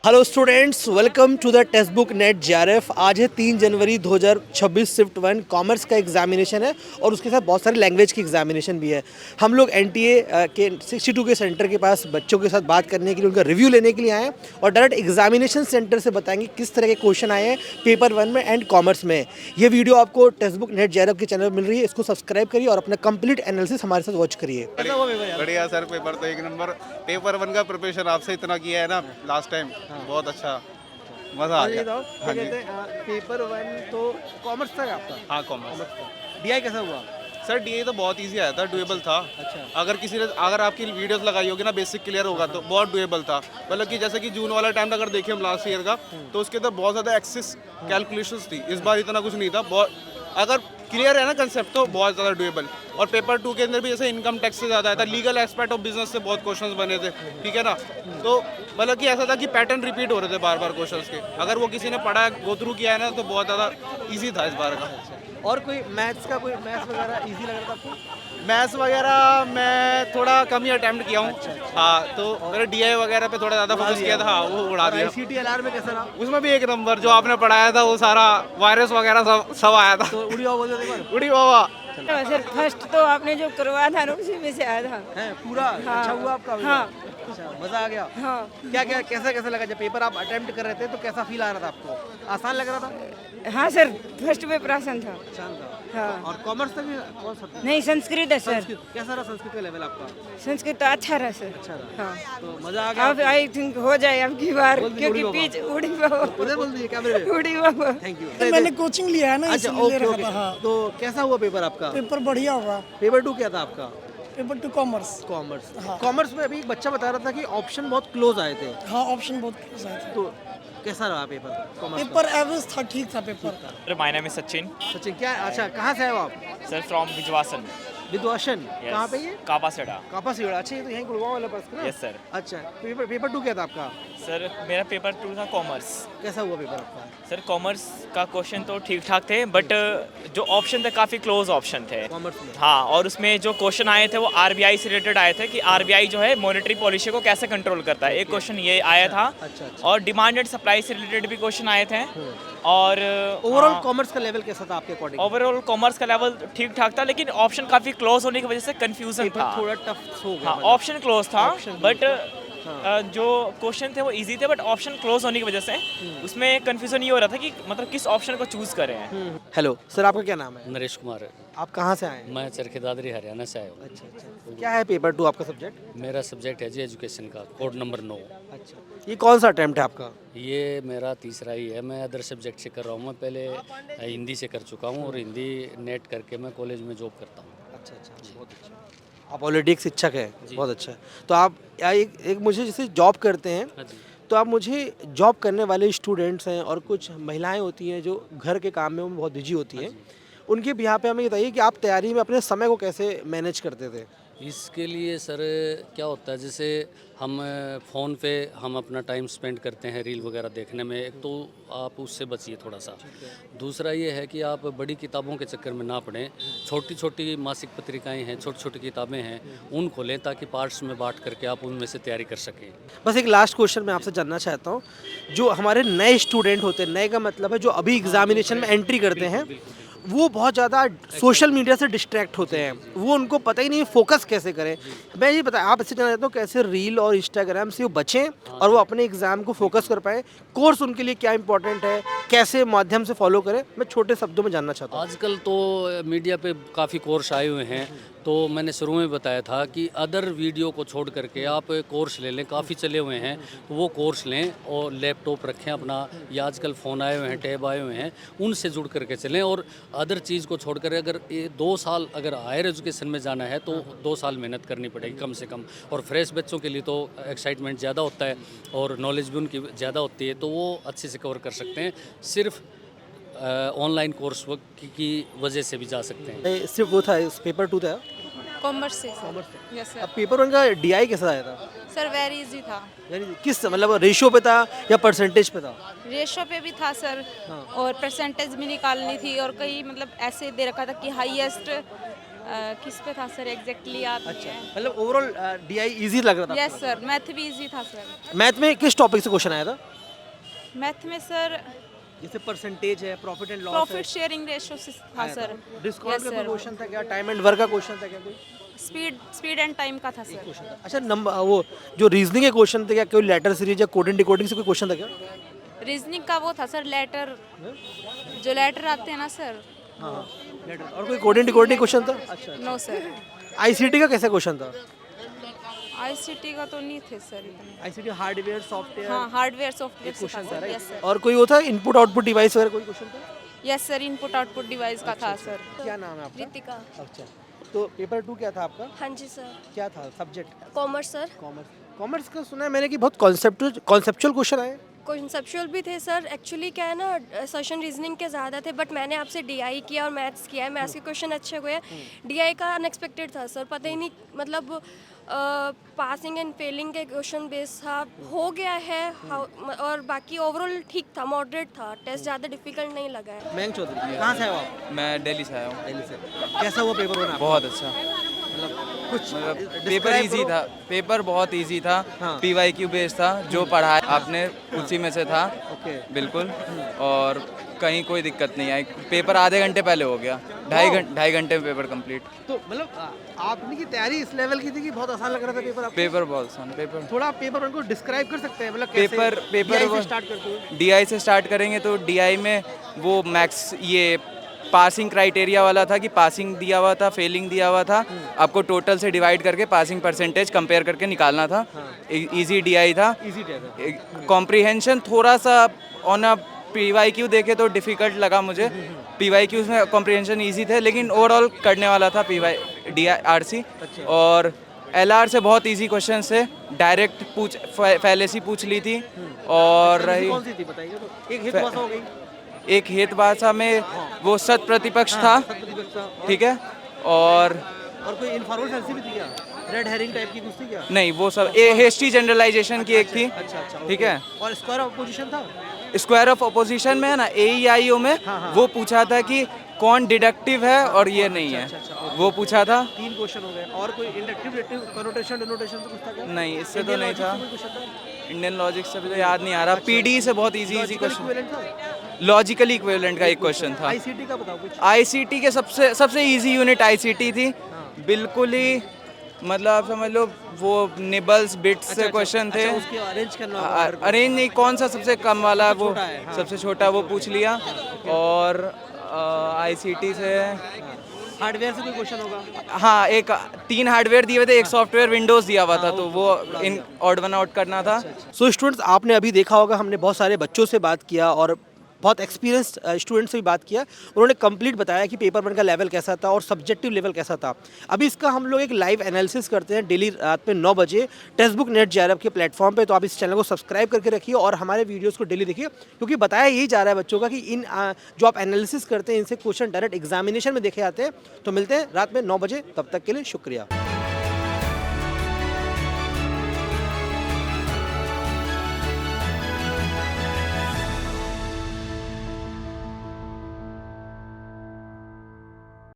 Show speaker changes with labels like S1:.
S1: Hello students, welcome to the text book net JRF। आज है 3 जनवरी 2026। शिफ्ट 1 कॉमर्स का एग्जामिनेशन है और उसके साथ बहुत सारे लैंग्वेज की एग्जामिनेशन भी है। हम लोग NTA के 62 के सेंटर के पास बच्चों के साथ बात करने के लिए, उनका रिव्यू लेने के लिए आए हैं और डायरेक्ट एग्जामिनेशन सेंटर से बताएंगे किस तरह के क्वेश्चन आए हैं पेपर 1 में एंड कॉमर्स में। ये वीडियो आपको टेक्स्ट बुक नेट JRF के चैनल पर मिल रही है। इसको सब्सक्राइब करिए और अपना कंप्लीट एनालिसिस हमारे साथ वॉच करिए।
S2: बढ़िया सर, पेपर तो एक नंबर। पेपर 1 का प्रिपरेशन आपसे इतना किया है ना लास्ट टाइम, बहुत अच्छा, मजा आ गया। हाँ जी।
S1: पेपर 1 तो कॉमर्स था आपका?
S2: हाँ, कॉमर्स।
S1: DI कैसा हुआ?
S2: सर DA तो बहुत इजी आया था, डुएबल था।
S1: अच्छा।
S2: अगर आपकी वीडियोस लगाई होगी ना, बेसिक क्लियर होगा तो बहुत डुएबल था। मतलब कि जैसे कि जून वाला टाइम अगर देखें हम लास्ट ईयर का, तो उसके अंदर बहुत ज़्यादा एक्सेस कैलकुलेशंस थी। इस बार इतना कुछ नहीं था। बहुत अगर क्लियर है ना कंसेप्ट तो बहुत ज़्यादा डुएबल। और पेपर 2 के अंदर भी जैसे इनकम टैक्स से ज़्यादा आया था, लीगल एस्पेक्ट ऑफ बिजनेस से बहुत क्वेश्चंस बने थे, ठीक है ना। तो मतलब कि ऐसा था कि पैटर्न रिपीट हो रहे थे बार बार क्वेश्चंस के। अगर वो किसी ने पढ़ा, गो थ्रू किया है ना, तो बहुत ज़्यादा ईजी था इस बार का।
S1: और कोई मैथ्स वगैरह इजी लग रहा था आपको?
S2: मैथ्स वगैरह मैं थोड़ा कम ही अटेम्प्ट किया हूँ। हाँ, तो मैंने DI वगैरह पे थोड़ा ज़्यादा फोकस किया था। हाँ, वो उड़ा दिया।
S1: ICT LR में कैसा रहा?
S2: उसमें भी एक नंबर। जो आपने पढ़ाया था वो सारा वायरस वगैरह सब आया था।
S1: तो उड़ी हुआ बोल दे
S2: उड़ी बाबा।
S3: सर फर्स्ट तो आपने जो करवाया था ना उसी में से आया था।
S1: है पूरा।
S3: हाँ।
S1: अच्छा हुआ आपका?
S3: हाँ।
S1: अच्छा, मजा आ गया।
S3: हाँ।
S1: क्या कैसा लगा जब पेपर आप अटेम्प्ट कर रहे थे? तो कैसा फील आ रहा था आपको? आसान लग रहा था?
S3: हाँ सर, फर्स्ट पेपर आसान था।
S1: आसान था।
S3: हाँ।
S1: और कॉमर्स का भी कौन सा था?
S3: नहीं, संस्कृत है सर।
S1: संस्कृत कैसा रहा? संस्कृत का लेवल आपका
S3: संस्कृत तो अच्छा रहा सर।
S1: अच्छा रहा।
S3: हाँ।
S1: तो मजा आ गया
S3: अब आई थिंक हो जाए अब की बार,
S1: बोल दी,
S3: क्योंकि
S1: उड़ी
S3: पीछे उड़ी बाबा।
S1: उधर बोल दीजिए कैमरे में।
S3: उड़ी बाबा।
S1: Thank you.
S4: मैंने कोचिंग लिया है ना,
S1: अच्छा,
S4: इसलिए
S1: ओके
S4: रखा
S1: ओके।
S4: था। हाँ,
S1: तो कैसा हुआ पेपर आपका?
S4: पेपर बढ़िया हुआ।
S1: पेपर 2 क्या था आपका?
S4: Paper 2 commerce.
S1: कॉमर्स।
S4: हाँ।
S1: कॉमर्स में अभी एक बच्चा बता रहा था कि ऑप्शन बहुत क्लोज आए थे।
S4: हाँ, ऑप्शन बहुत क्लोज आए थे।
S1: तो कैसा रहा पेपर कॉमर्स का?
S4: पेपर एवरेज था, ठीक था paper.
S5: Sir, my name is Sachin.
S1: Sachin क्या? अच्छा, कहाँ से आए हो आप?
S5: Sir, from Vijwasan.
S1: विद्वासन।
S5: Yes.
S1: कहाँ पे ये?
S5: Kapasada.
S1: कापा सिगड़ा। अच्छा, ये तो यहीं गुड़गांव वाला पास का ना?
S5: Yes, sir.
S1: अच्छा, पेपर 2 क्या था आपका?
S5: सर मेरा पेपर 2 था कॉमर्स।
S1: कैसा हुआ पेपर आपका?
S5: सर कॉमर्स का क्वेश्चन तो ठीक ठाक थे, बट जो ऑप्शन थे काफ़ी क्लोज ऑप्शन थे।
S1: कॉमर्स में?
S5: हाँ, और उसमें जो क्वेश्चन आए थे वो RBI से रिलेटेड आए थे कि RBI जो है मॉनेटरी पॉलिसी को कैसे कंट्रोल करता है। एक क्वेश्चन ये आया था।
S1: अच्छा।
S5: और डिमांड एंड सप्लाई से रिलेटेड भी क्वेश्चन आए थे। और
S1: ओवरऑल कॉमर्स का लेवल कैसा था आपके अकॉर्डिंग?
S5: ओवरऑल कॉमर्स का लेवल ठीक ठाक था, लेकिन ऑप्शन काफ़ी क्लोज होने की वजह से कंफ्यूजन था।
S1: थोड़ा टफ हो गया।
S5: हाँ,
S1: मतलब।
S5: ऑप्शन क्लोज था,
S1: Option
S5: बट
S1: close
S5: जो क्वेश्चन थे वो इजी थे, बट ऑप्शन क्लोज होने की वजह से उसमें कंफ्यूजन ये हो रहा था कि मतलब किस ऑप्शन को चूज करें।
S1: हेलो सर, आपका क्या नाम है?
S6: नरेश कुमार है।
S1: आप कहाँ से आए हैं?
S6: मैं चरखी दादरी हरियाणा से आया हूँ।
S1: अच्छा। क्या है पेपर 2 आपका सब्जेक्ट?
S6: मेरा सब्जेक्ट है जी एजुकेशन का, कोड नंबर 9।
S1: अच्छा, ये कौन सा अटेम्प्ट है आपका?
S6: ये मेरा तीसरा ही है। मैं अदर सब्जेक्ट से कर रहा हूँ। मैं पहले हिंदी से कर चुका हूँ और हिंदी नेट करके मैं कॉलेज में जॉब करता हूँ।
S1: अच्छा, बहुत अच्छा। आप ऑलरेडी एक शिक्षक हैं, बहुत अच्छा है। तो आप एक मुझे जैसे जॉब करते हैं,
S6: हाँ जी।
S1: तो आप मुझे जॉब करने वाले स्टूडेंट्स हैं और कुछ महिलाएं होती हैं जो घर के काम में वो बहुत बिजी होती हैं, उनके बिहार पे हमें बताइए कि आप तैयारी में अपने समय को कैसे मैनेज करते थे?
S6: इसके लिए सर क्या होता है, जैसे हम फ़ोन पे हम अपना टाइम स्पेंड करते हैं रील वगैरह देखने में, एक तो आप उससे बचिए थोड़ा सा। दूसरा ये है कि आप बड़ी किताबों के चक्कर में ना पड़ें। छोटी छोटी मासिक पत्रिकाएं हैं, छोटी छोटी किताबें हैं, उनको लें ताकि पार्ट्स में बांट करके आप उनमें से तैयारी कर सकें।
S1: बस एक लास्ट क्वेश्चन मैं आपसे जानना चाहता हूँ, जो हमारे नए स्टूडेंट होते हैं, नए का मतलब है जो अभी एग्जामिनेशन में एंट्री करते हैं, वो बहुत ज़्यादा सोशल मीडिया से डिस्ट्रैक्ट होते हैं, वो उनको पता ही नहीं फोकस कैसे करें। मैं ये बता, आप इससे जानना चाहता हूँ कैसे रील और इंस्टाग्राम से वो बचें और वो अपने एग्जाम को फोकस कर पाएँ। कोर्स उनके लिए क्या इंपॉर्टेंट है, कैसे माध्यम से फॉलो करें, मैं छोटे शब्दों में जानना चाहता हूँ।
S6: आजकल तो मीडिया पे काफ़ी कोर्स आए हुए हैं, तो मैंने शुरू में बताया था कि अदर वीडियो को छोड़ करके आप कोर्स ले लें, काफ़ी चले हुए हैं, तो वो कोर्स लें और लैपटॉप रखें अपना, या आजकल फ़ोन आए हुए हैं, टैब आए हुए हैं, उनसे जुड़ करके चलें। और अदर चीज़ को छोड़ कर अगर ये 2 साल अगर हायर एजुकेशन में जाना है तो 2 साल मेहनत करनी पड़ेगी कम से कम। और फ्रेश बच्चों के लिए तो एक्साइटमेंट ज़्यादा होता है और नॉलेज भी उनकी ज़्यादा होती है, तो वो अच्छे से कवर कर सकते हैं। सिर्फ ऑनलाइन कोर्स की वजह से भी जा सकते हैं।
S1: सिर्फ वो था, पेपर 2 था।
S3: कॉमर्स से यस
S1: अब पेपर 1 का DI कैसा आया था?
S3: सर वेरी इजी था।
S1: यानी किस मतलब रेशियो पे था या परसेंटेज पे था?
S3: रेशो पे भी था सर, और परसेंटेज भी निकालनी थी, और कई मतलब ऐसे दे रखा था कि हाईएस्ट किस पे था सर एग्जैक्टली याद नहीं है।
S1: मतलब ओवरऑल DI इजी लग रहा था?
S3: यस सर, मैथ भी इजी था सर।
S1: मैथ में किस टॉपिक से क्वेश्चन आया था?
S3: मैथ में सर
S1: जैसे परसेंटेज है, profit and loss
S3: profit sharing ratio से था सर।
S1: डिस्काउंट
S3: Yes,
S1: का कोई
S3: sir.
S1: क्वेश्चन था क्या, टाइम एंड वर्क का क्वेश्चन था क्या कोई
S3: स्पीड एंड टाइम का था सर।
S1: क्वेश्चन था? अच्छा नंबर वो जो रीजनिंग के क्वेश्चन थे क्या, कोई लेटर सीरीज या कोडिंग डिकोडिंग से कोई क्वेश्चन था क्या?
S3: रीजनिंग का वो था सर लेटर, जो लेटर आते हैं ना सर।
S1: हाँ लेटर। और कोई कोडिंग डिकोडिंग क्वेश्चन था? अच्छा।
S3: No sir.
S1: आईसीटी का कैसा क्वेश्चन था?
S3: आईसीटी का तो नहीं थे सर इतने।
S1: आईसीटी हार्डवेयर सॉफ्टवेयर
S3: हाँ हार्डवेयर सॉफ्टवेयर से था
S1: क्वेश्चन था
S3: सर। Yes
S1: right?
S3: सर।
S1: और कोई वो था इनपुट आउटपुट डिवाइस वगैरह कोई क्वेश्चन था?
S3: Yes sir, input output device का था सर।
S1: क्या नाम है आपका?
S7: रितिका।
S1: अच्छा तो पेपर 2 क्या था आपका?
S7: हाँ जी सर।
S1: क्या था subject?
S7: Commerce sir.
S1: Commerce. Commerce का सुना है मैंने कि बहुत कॉन्सेप्चुअल क्वेश्चन आए।
S7: कॉन्सेप्चुअल भी थे सर। एक्चुअली क्या है ना, सेशन रीजनिंग के ज़्यादा थे, बट मैंने आपसे डीआई किया और मैथ्स किया है। मैथ्स के क्वेश्चन अच्छे हुए। डीआई का अनएक्सपेक्टेड था सर, पता ही नहीं, मतलब पासिंग एंड फेलिंग के क्वेश्चन बेस था, हो गया है। और बाकी ओवरऑल ठीक था, मॉडरेट था। टेस्ट ज़्यादा डिफिकल्ट नहीं लगा है।
S1: मयंक चौधरी कहाँ से आए हो आप?
S8: मैं दिल्ली से आया हूँ।
S1: दिल्ली से। कैसा हुआ पेपर वन आपका?
S8: बहुत अच्छा,
S1: कुछ
S8: पेपर
S1: describe
S8: इजी
S1: करो।
S8: था। पेपर बहुत इजी था।
S1: हाँ।
S8: PYQ बेस्ड था, जो पढ़ाया आपने उसी में से था।
S1: ओके।
S8: बिल्कुल। और कहीं कोई दिक्कत नहीं आई। पेपर आधे घंटे पहले हो गया। ढाई घंटे में पेपर कंप्लीट।
S1: तो मतलब आपने की तैयारी इस लेवल की थी कि बहुत आसान लग रहा था पेपर आपको?
S8: पेपर बहुत आसान। पेपर
S1: थोड़ा पेपर वन को डिस्क्राइब कर सकते हैं, मतलब
S8: पेपर
S1: से स्टार्ट करते हुए?
S8: DI से स्टार्ट करेंगे तो DI में वो मैक्स ये पासिंग क्राइटेरिया वाला था कि पासिंग दिया हुआ था, फेलिंग दिया हुआ था। आपको टोटल से डिवाइड करके पासिंग परसेंटेज कंपेयर करके निकालना था। इजी DI था।
S1: इजी था।
S8: कॉम्प्रिहेंशन थोड़ा सा ऑन अ PYQ देखे तो डिफ़िकल्ट लगा मुझे। PYQ में कॉम्प्रिहेंशन इजी थे, लेकिन ओवरऑल करने वाला था RC। और LR से बहुत इजी क्वेश्चन से डायरेक्ट फैलेसी पूछ ली थी। और रही
S1: कौन सी थी बताइए तो? एक हिट भाषा हो गई।
S8: एक हेत भाषा में वो सत प्रतिपक्ष था।
S1: प्रतिपक्ष था।
S8: ठीक है। और
S1: कोई इनफॉर्मल फैंसी भी थी क्या? रेड हेरिंग टाइप की कुछ थी क्या?
S8: नहीं, वो सब हेस्टी जनरलाइजेशन की एक थी।
S1: अच्छा
S8: ठीक है।
S1: और स्क्वायर ऑफ पोजीशन था?
S8: स्क्वायर ऑफ अपोजिशन में है ना, AEIO में वो पूछा था कि कौन डिडक्टिव है और ये नहीं है। वो पूछा था।
S1: 3 क्वेश्चन हो गए। और कोई इंडक्टिव कनोटेशन डिनोटेशन से कुछ था क्या?
S8: नहीं, इससे तो नहीं था।
S1: क्वेश्चन था?
S8: इंडियन लॉजिक से भी तो याद नहीं आ रहा। PD से बहुत इजी क्वेश्चन।
S1: इक्विवेलेंट था?
S8: लॉजिकली इक्विवेलेंट का एक क्वेश्चन था।
S1: आईसीटी का बताओ कुछ।
S8: ICT के सबसे इजी यूनिट ICT थी। बिल्कुल ही, मतलब आप समझ लो वो निबल्स बिट्स से क्वेश्चन थे।
S1: अच्छा, उसके अरेंज करना होगा।
S8: अरेंज नहीं, कौन सा सबसे कम वाला वो
S1: छोटा है, हाँ।
S8: सबसे छोटा वो पूछ लिया। और ICT से
S1: हार्डवेयर से कोई क्वेश्चन होगा?
S8: हाँ, 3 हार्डवेयर दिए हुए थे, एक सॉफ्टवेयर विंडोज़ दिया हुआ था, तो वो इन ऑड वन आउट करना था।
S1: सो स्टूडेंट्स, आपने अभी देखा होगा हमने बहुत सारे बच्चों से बात किया और बहुत एक्सपीरियंस्ड स्टूडेंट्स से भी बात किया। उन्होंने कंप्लीट बताया कि पेपर वन का लेवल कैसा था और सब्जेक्टिव लेवल कैसा था। अभी इसका हम लोग एक लाइव एनालिसिस करते हैं डेली रात में 9 बजे टेक्स्टबुक नेट JRF के प्लेटफॉर्म पे। तो आप इस चैनल को सब्सक्राइब करके रखिए और हमारे वीडियोस को डेली देखिए, क्योंकि बताया यही जा रहा है बच्चों का कि इन जो आप एनालिसिस करते हैं इनसे क्वेश्चन डायरेक्ट एग्जामिनेशन में देखे जाते हैं। तो मिलते हैं रात में 9 बजे, तब तक के लिए शुक्रिया।